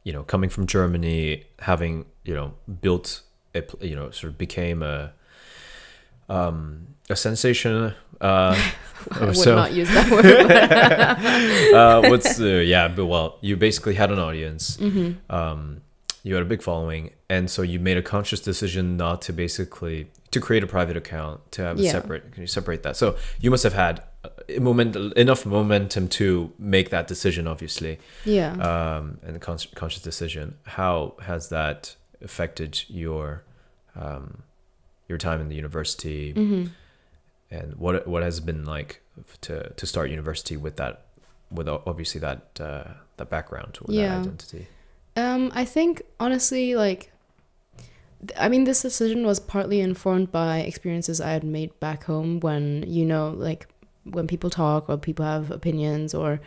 you know, coming from Germany, having, you know, built a, you know, sort of became a sensation. I would not use that word. But well, you basically had an audience. You had a big following, and so you made a conscious decision not to basically to create a private account, to have a separate. Can you separate that? So you must have had enough momentum to make that decision, obviously. Yeah. And a conscious decision. How has that affected your time in the university? And what has it been like to start university with that, with obviously that background or that identity? I think honestly, like, I mean, this decision was partly informed by experiences I had made back home when, you know, like when people talk or people have opinions, or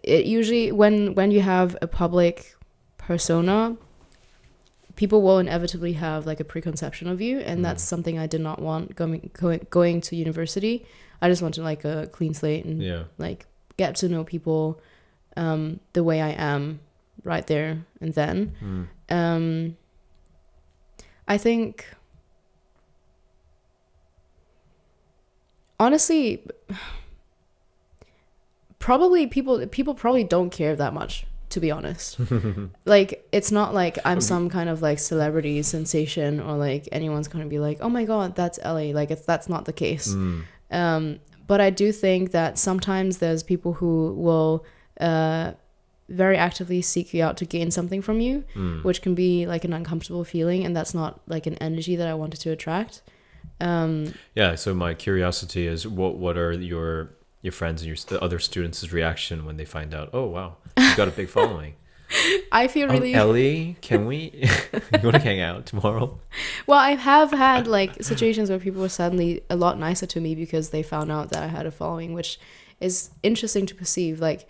it usually when you have a public persona, people will inevitably have like a preconception of you, and that's something I did not want going to university. I just wanted like a clean slate and like get to know people the way I am right there and then. I think honestly, probably people probably don't care that much, to be honest. Like, it's not like I'm some kind of like celebrity sensation, or like anyone's gonna be like, oh my god, that's Elly. Like, that's not the case. But I do think that sometimes there's people who will very actively seek you out to gain something from you, which can be like an uncomfortable feeling, and that's not like an energy that I wanted to attract. So my curiosity is, what are your friends and your other students' reaction when they find out, oh wow, you've got a big following? I feel really Elly, can we you want to hang out tomorrow? Well, I have had like situations where people were suddenly a lot nicer to me because they found out that I had a following, which is interesting to perceive. Like,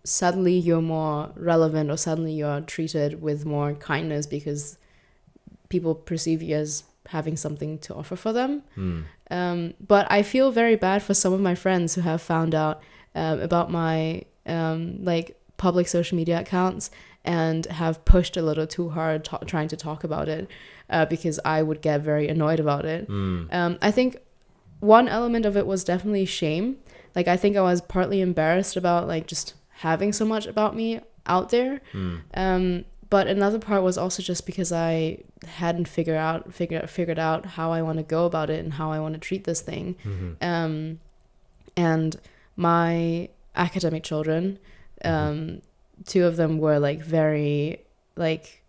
suddenly you're more relevant, or suddenly you're treated with more kindness because people perceive you as having something to offer for them. But I feel very bad for some of my friends who have found out about my like public social media accounts and have pushed a little too hard trying to talk about it, because I would get very annoyed about it. I think one element of it was definitely shame. Like, I think I was partly embarrassed about like just having so much about me out there. But another part was also just because I hadn't figured out how I want to go about it and how I want to treat this thing. And my academic children, 2 of them were like very like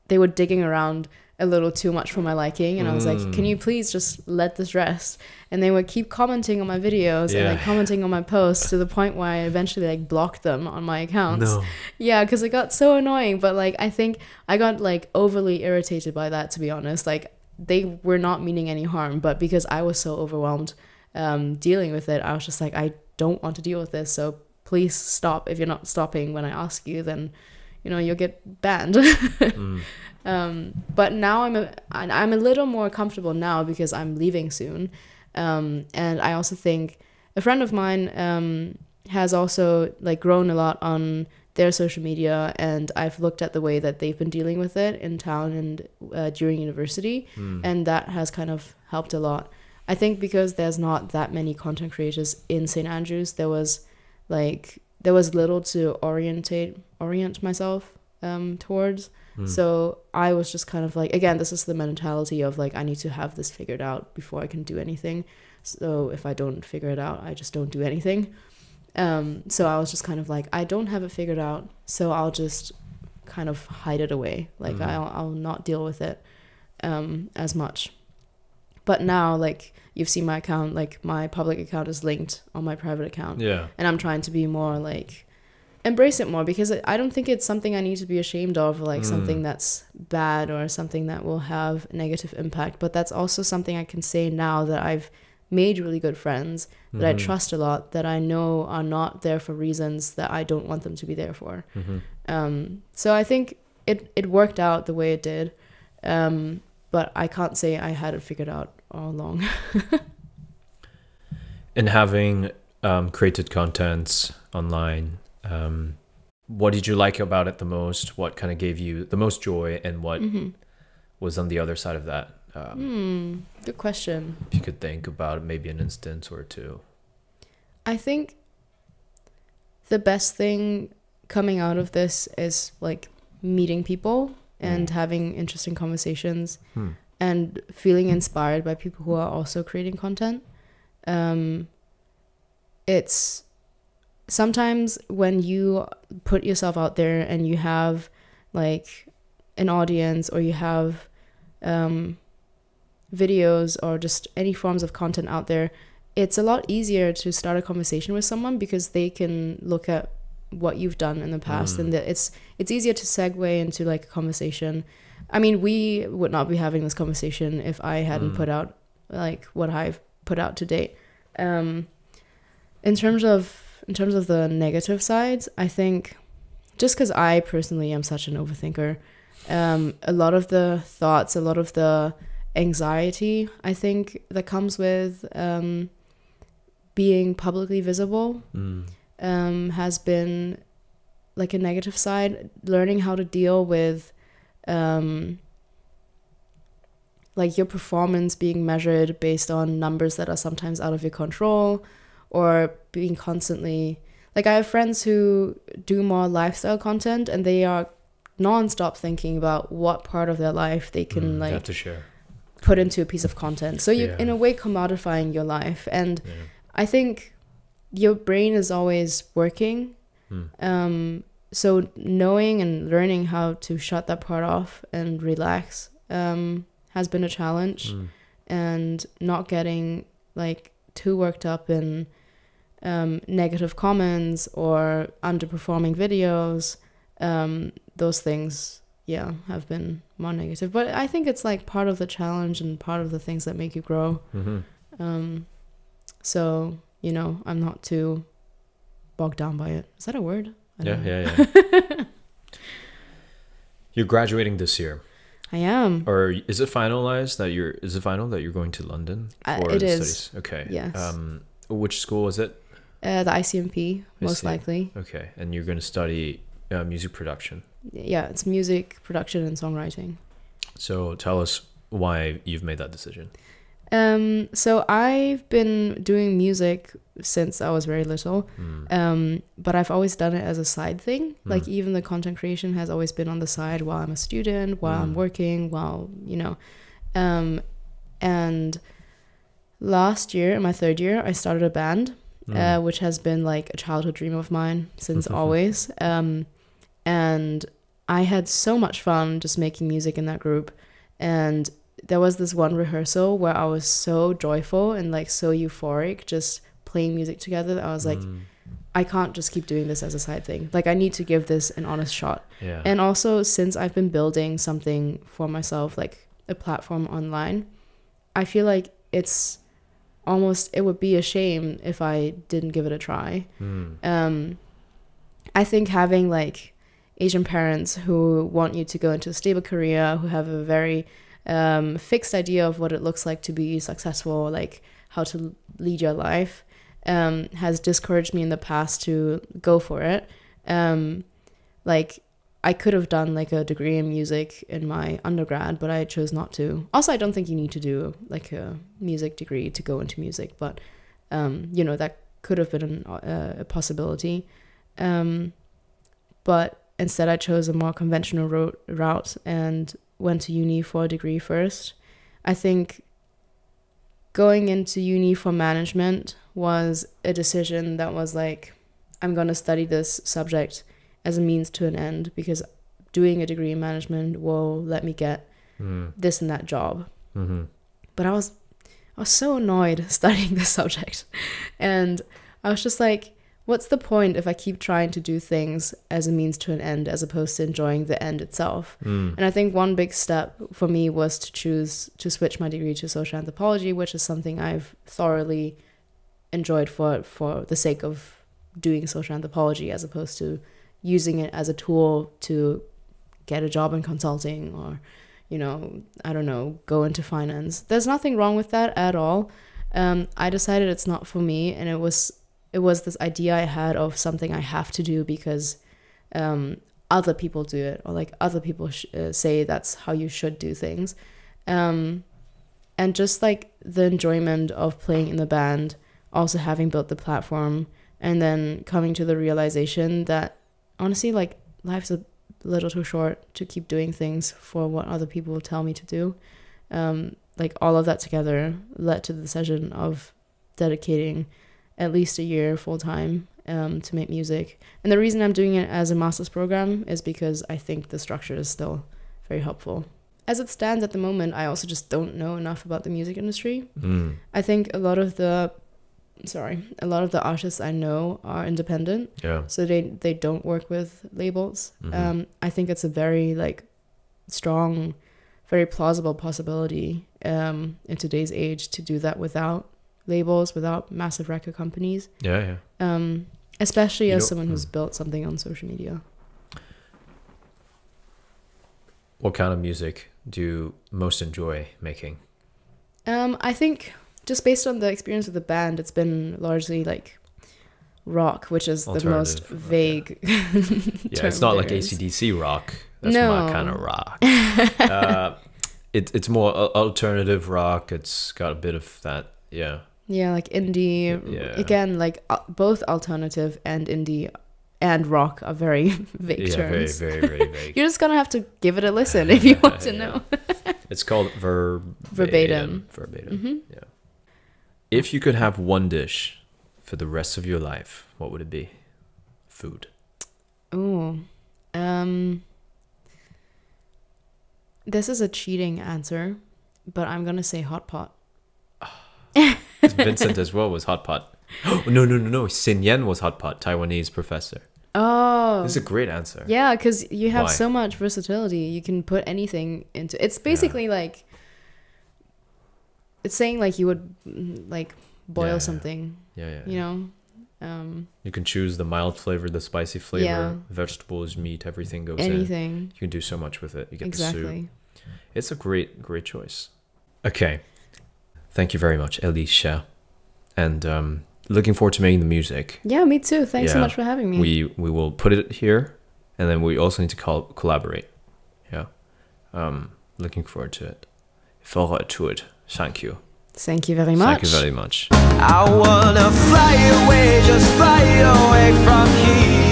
they were digging around a little too much for my liking, and I was like, can you please just let this rest? And they would keep commenting on my videos and like commenting on my posts to the point where I eventually like blocked them on my accounts. Yeah, because it got so annoying. But like I think I got like overly irritated by that, to be honest. Like they were not meaning any harm, but because I was so overwhelmed dealing with it, I was just like, I don't want to deal with this, so please stop. If you're not stopping when I ask you, then you'll get banned. But now I'm a little more comfortable now because I'm leaving soon, and I also think a friend of mine has also like grown a lot on their social media, and I've looked at the way that they've been dealing with it in town and during university, and that has kind of helped a lot. I think because there's not that many content creators in St. Andrews, there was little to orient myself towards. So I was just kind of like, again, this is the mentality of like, I need to have this figured out before I can do anything. So if I don't figure it out, I just don't do anything. So I was just kind of like, I don't have it figured out, so I'll just kind of hide it away. Like I'll not deal with it as much. But now, like, you've seen my account, like my public account is linked on my private account. Yeah. And I'm trying to be more like, embrace it more, because I don't think it's something I need to be ashamed of, or like something that's bad or something that will have a negative impact. But that's also something I can say now that I've made really good friends that I trust a lot, that I know are not there for reasons that I don't want them to be there for. So I think it worked out the way it did. But I can't say I had it figured out all along. And having created contents online, what did you like about it the most? What kind of gave you the most joy, and what was on the other side of that? Good question. If you could think about maybe an instance or two. I think the best thing coming out of this is like meeting people and having interesting conversations and feeling inspired by people who are also creating content. It's sometimes when you put yourself out there and you have like an audience, or you have videos or just any forms of content out there, it's a lot easier to start a conversation with someone because they can look at what you've done in the past, and it's easier to segue into like a conversation. I mean, we would not be having this conversation if I hadn't put out like what I've put out to date. In terms of the negative sides, I think just because I personally am such an overthinker, a lot of the thoughts, a lot of the anxiety, I think, that comes with being publicly visible has been like a negative side. Learning how to deal with like your performance being measured based on numbers that are sometimes out of your control, or being constantly like, I have friends who do more lifestyle content, and they are non-stop thinking about what part of their life they can like have to share, put into a piece of content. So you're in a way commodifying your life, and I think your brain is always working. So knowing and learning how to shut that part off and relax has been a challenge, and not getting like too worked up in negative comments or underperforming videos. Those things have been more negative, but I think it's like part of the challenge and part of the things that make you grow. So I'm not too bogged down by it. Is that a word? Yeah. You're graduating this year. I am. Or is it finalized that you're going to London for it studies? Is. Okay. Yes. Which school is it? The ICMP, most likely. Okay. And you're going to study music production. Yeah, it's music production and songwriting. So tell us why you've made that decision. So I've been doing music since I was very little, but I've always done it as a side thing. Like even the content creation has always been on the side while I'm a student, while I'm working, and last year, in my third year, I started a band, which has been like a childhood dream of mine since always. And I had so much fun just making music in that group. And there was this one rehearsal where I was so joyful and like so euphoric just playing music together that I was like, I can't just keep doing this as a side thing. Like I need to give this an honest shot. Yeah. And also, since I've been building something for myself, like a platform online, I feel like it's almost, it would be a shame if I didn't give it a try. I think having like Asian parents who want you to go into a stable career, who have a very fixed idea of what it looks like to be successful, like how to lead your life, has discouraged me in the past to go for it. Like I could have done like a degree in music in my undergrad, but I chose not to. Also, I don't think you need to do like a music degree to go into music, but you know, that could have been a possibility. But instead I chose a more conventional route and went to uni for a degree first. I think going into uni for management was a decision that was like, I'm going to study this subject as a means to an end, because doing a degree in management will let me get this and that job. But I was so annoyed studying this subject. And I was just like, what's the point if I keep trying to do things as a means to an end as opposed to enjoying the end itself? And I think one big step for me was to choose to switch my degree to social anthropology, which is something I've thoroughly enjoyed for the sake of doing social anthropology, as opposed to using it as a tool to get a job in consulting or, you know, I don't know, go into finance. There's nothing wrong with that at all. I decided it's not for me, and it was this idea I had of something I have to do because other people do it, or like other people say that's how you should do things. And just like the enjoyment of playing in the band, also having built the platform, and then coming to the realization that honestly, like, life's a little too short to keep doing things for what other people will tell me to do. Like all of that together led to the decision of dedicating at least a year full time to make music. And the reason I'm doing it as a master's program is because I think the structure is still very helpful. As it stands at the moment, I also just don't know enough about the music industry. I think a lot of the artists I know are independent. Yeah. So they don't work with labels. I think it's a very like strong, very plausible possibility in today's age to do that without labels, without massive record companies. Yeah. Especially as someone who's built something on social media. What kind of music do you most enjoy making? I think just based on the experience with the band, it's been largely like rock, which is the most vague Yeah, it's not like AC/DC rock. That's my kind of rock. It's more alternative rock. It's got a bit of that, yeah, like indie. Again, like both alternative and indie and rock are very vague terms. Very, very, very vague. You're just gonna have to give it a listen if you want to know. It's called verbatim. Yeah. If you could have one dish for the rest of your life, what would it be? Food. Oh, this is a cheating answer, but I'm gonna say hot pot. Vincent as well was hot pot. Oh, no. Sin Yen was hot pot, Taiwanese professor. Oh, this is a great answer. Yeah, because you have so much versatility. You can put anything into. It's basically like. It's saying like you would like boil something. Yeah. You know. You can choose the mild flavor, the spicy flavor, vegetables, meat, everything goes in. Anything. You can do so much with it. You get the soup. It's a great choice. Okay. Thank you very much, Elly. And looking forward to making the music. Yeah, me too. Thanks so much for having me. We will put it here, and then we also need to collaborate. Yeah. Looking forward to it. Forward to it. Thank you. Thank you very much. Thank you very much. I wanna fly away, just fly away from here.